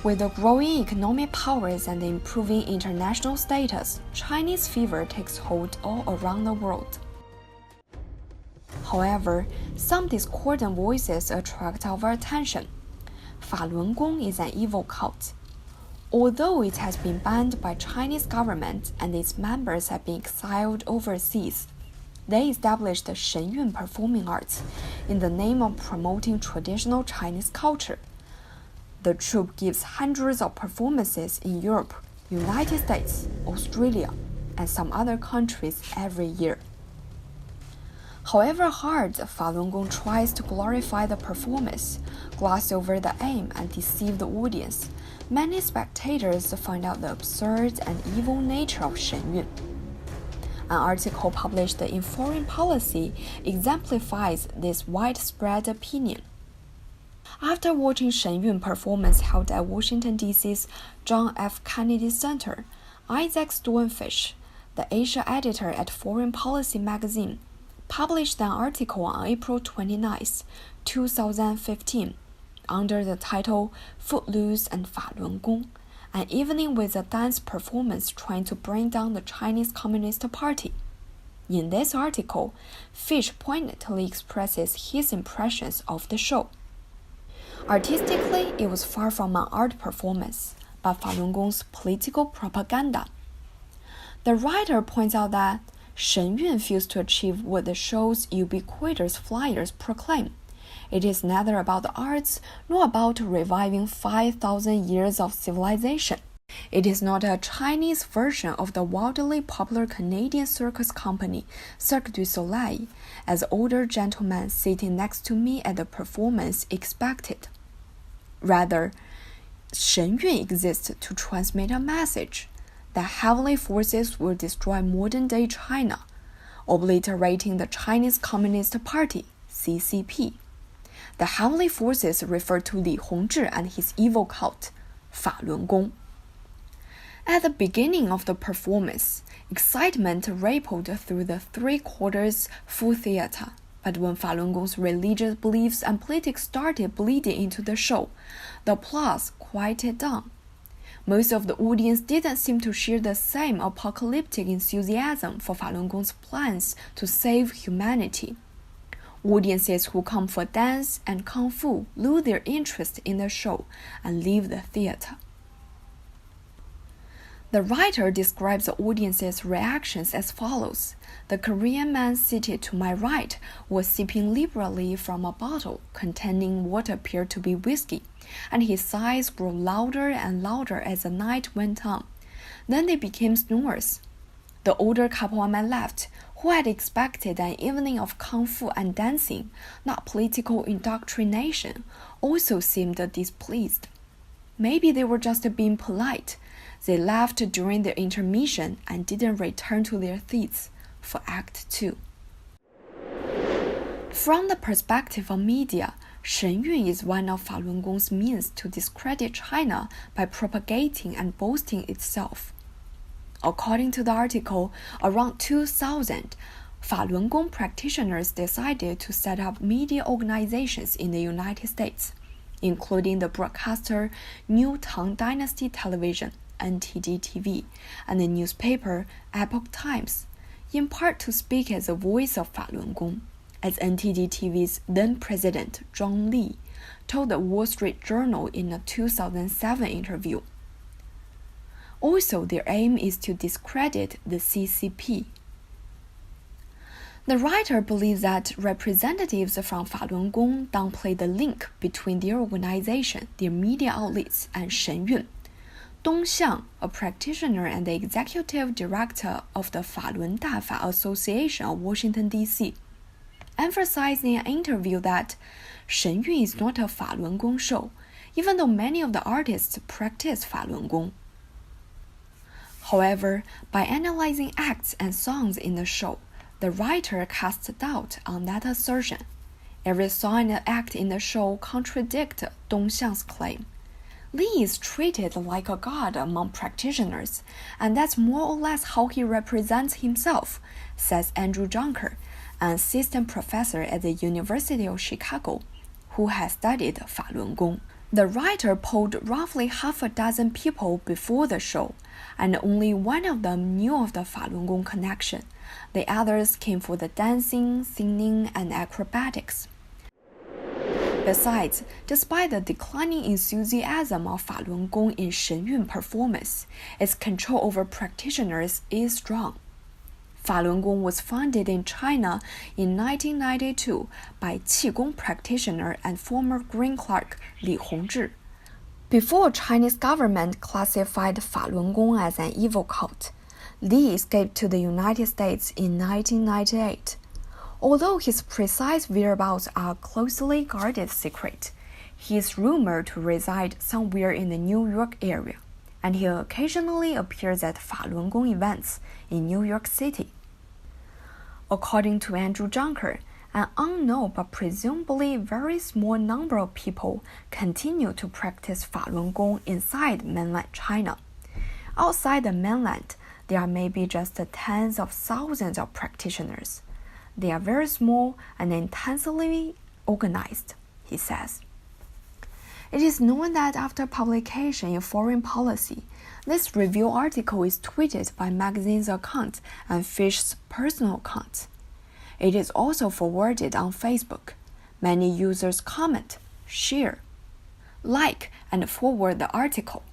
With the growing economic powers and the improving international status, Chinese fever takes hold all around the world. However, some discordant voices attract our attention. 法轮功 is an evil cult. Although it has been banned by Chinese government and its members have been exiled overseas, they established the Shenyun performing arts in the name of promoting traditional Chinese culture. The troupe gives hundreds of performances in Europe, United States, Australia, and some other countries every year. However hard Falun Gong tries to glorify the performance, gloss over the aim, and deceive the audience, many spectators find out the absurd and evil nature of Shenyun. An article published in Foreign Policy exemplifies this widespread opinion. After watching Shenyun performance held at Washington, D.C.'s John F. Kennedy Center, Isaac Stonefish, the Asia editor at Foreign Policy magazine, published an article on April 29, 2015, under the title Footloose and Falun Gong, an evening with a dance performance trying to bring down the Chinese Communist Party. In this article, Fish pointedly expresses his impressions of the show. Artistically, it was far from an art performance, but Falun Gong's political propaganda. The writer points out that Shenyun fails to achieve what the show's ubiquitous flyers proclaim. It is neither about the arts nor about reviving 5,000 years of civilization. It is not a Chinese version of the wildly popular Canadian circus company Cirque du Soleil, as the older gentleman sitting next to me at the performance expected. Rather, Shenyun exists to transmit a message that heavenly forces will destroy modern-day China, obliterating the Chinese Communist Party, CCP. The heavenly forces refer to Li Hongzhi and his evil cult, Falun Gong. At the beginning of the performance, excitement rippled through the three-quarters full theater. But when Falun Gong's religious beliefs and politics started bleeding into the show, the applause quieted down. Most of the audience didn't seem to share the same apocalyptic enthusiasm for Falun Gong's plans to save humanity. Audiences who come for dance and kung fu lose their interest in the show and leave the theater. The writer describes the audience's reactions as follows. The Korean man seated to my right was sipping liberally from a bottle containing what appeared to be whiskey, and his sighs grew louder and louder as the night went on. Then they became snores. The older couple on my left, who had expected an evening of kung fu and dancing, not political indoctrination, also seemed displeased. Maybe they were just being polite. They left during their intermission and didn't return to their seats for Act 2. From the perspective of media, Shenyun is one of Falun Gong's means to discredit China by propagating and boasting itself. According to the article, around 2000, Falun Gong practitioners decided to set up media organizations in the United States, including the broadcaster New Tang Dynasty Television, NTD-TV, and the newspaper Epoch Times, in part to speak as the voice of Falun Gong, as NTD-TV's then-president Zhang Li told the Wall Street Journal in a 2007 interview. Also, their aim is to discredit the CCP. The writer believes that representatives from Falun Gong downplay the link between their organization, their media outlets, and Shenyun. Dong Xiang, a practitioner and the executive director of the Falun Dafa Association of Washington, D.C., emphasized in an interview that Shenyun is not a Falun Gong show, even though many of the artists practice Falun Gong. However, by analyzing acts and songs in the show, the writer casts doubt on that assertion. Every song and act in the show contradict Dong Xiang's claim. Li is treated like a god among practitioners, and that's more or less how he represents himself, says Andrew Junker, an assistant professor at the University of Chicago, who has studied Falun Gong. The writer polled roughly half a dozen people before the show, and only one of them knew of the Falun Gong connection. The others came for the dancing, singing, and acrobatics. Besides, despite the declining enthusiasm of Falun Gong in Shenyun performance, its control over practitioners is strong. Falun Gong was founded in China in 1992 by Qigong practitioner and former Green clerk Li Hongzhi. Before Chinese government classified Falun Gong as an evil cult, Li escaped to the United States in 1998. Although his precise whereabouts are a closely guarded secret, he is rumored to reside somewhere in the New York area, and he occasionally appears at Falun Gong events in New York City. According to Andrew Junker, an unknown but presumably very small number of people continue to practice Falun Gong inside mainland China. Outside the mainland, there are maybe just tens of thousands of practitioners. They are very small and intensely organized, he says. It is known that after publication in Foreign Policy, this review article is tweeted by magazine's account and Fish's personal account. It is also forwarded on Facebook. Many users comment, share, like, and forward the article.